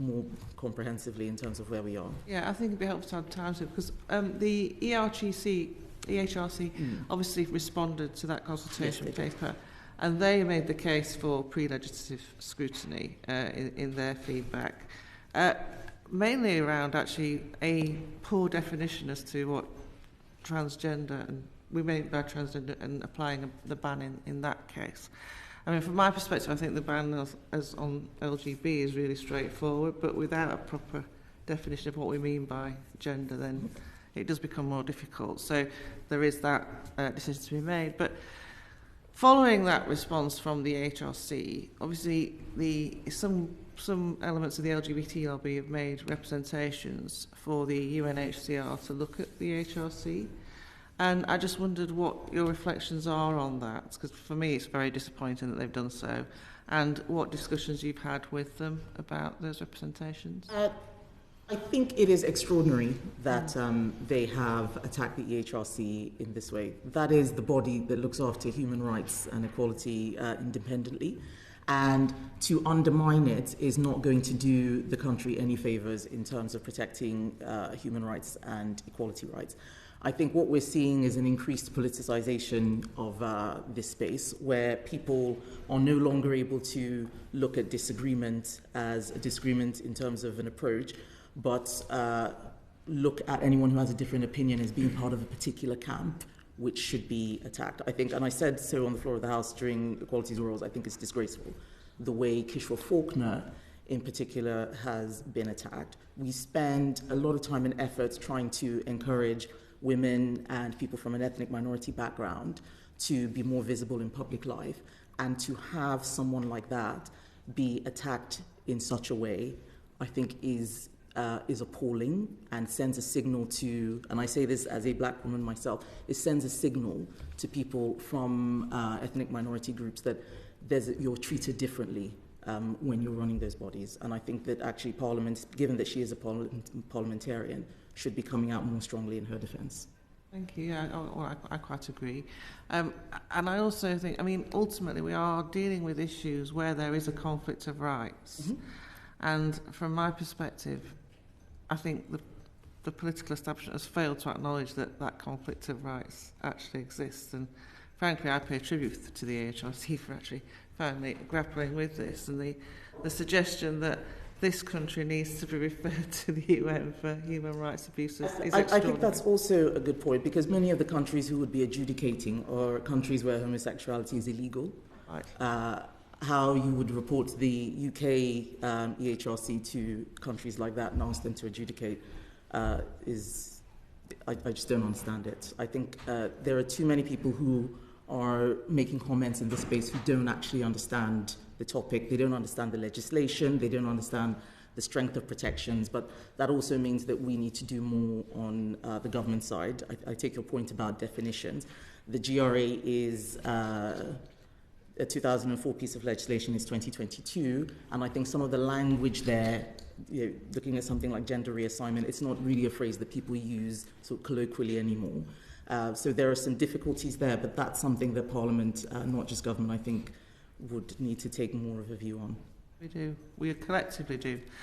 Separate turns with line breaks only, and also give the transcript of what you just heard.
more comprehensively in terms of where we are.
Yeah, I think it'd be helpful to have time to, because the EHRC obviously responded to that consultation paper, and they made the case for pre-legislative scrutiny in their feedback, mainly around actually a poor definition as to what transgender, and we mean by transgender, and applying the ban in that case. I mean, from my perspective, I think the ban as on LGB is really straightforward, but without a proper definition of what we mean by gender, then it does become more difficult. So there is that decision to be made. But following that response from the HRC, obviously some elements of the LGBT lobby have made representations for the UNHCR to look at the HRC. And I just wondered what your reflections are on that, because for me it's very disappointing that they've done so, and what discussions you've had with them about those representations.
I think it is extraordinary that they have attacked the EHRC in this way. That is the body that looks after human rights and equality independently. And to undermine it is not going to do the country any favours in terms of protecting human rights and equality rights. I think what we're seeing is an increased politicization of this space, where people are no longer able to look at disagreement as a disagreement in terms of an approach, but look at anyone who has a different opinion as being part of a particular camp which should be attacked. I think, and I said so on the floor of the House during Equalities Orals, I think it's disgraceful the way Kishore Faulkner in particular has been attacked. We spend a lot of time and effort trying to encourage women and people from an ethnic minority background to be more visible in public life, and to have someone like that be attacked in such a way, I think is appalling, and sends a signal to, and I say this as a black woman myself, it sends a signal to people from ethnic minority groups that you're treated differently when you're running those bodies. And I think that actually Parliament, given that she is a parliamentarian, should be coming out more strongly in her defence.
Thank you. Yeah, I quite agree. And I also think, I mean, ultimately we are dealing with issues where there is a conflict of rights. Mm-hmm. And from my perspective, I think the political establishment has failed to acknowledge that conflict of rights actually exists. And frankly, I pay tribute to the AHRC for actually finally grappling with this, and the suggestion that this country needs to be referred to the UN for human rights abuses is extraordinary. I
think that's also a good point, because many of the countries who would be adjudicating are countries where homosexuality is illegal. Right. How you would report the UK EHRC to countries like that and ask them to adjudicate I just don't understand it. I think there are too many people who are making comments in this space who don't actually understand the topic. They don't understand the legislation. They don't understand the strength of protections. But that also means that we need to do more on the government side. I take your point about definitions. The GRA is a 2004 piece of legislation, is 2022, and I think some of the language there, looking at something like gender reassignment, it's not really a phrase that people use sort of colloquially anymore. So there are some difficulties there, but that's something that Parliament, not just government, I think, would need to take more of a view on.
We do. We collectively do.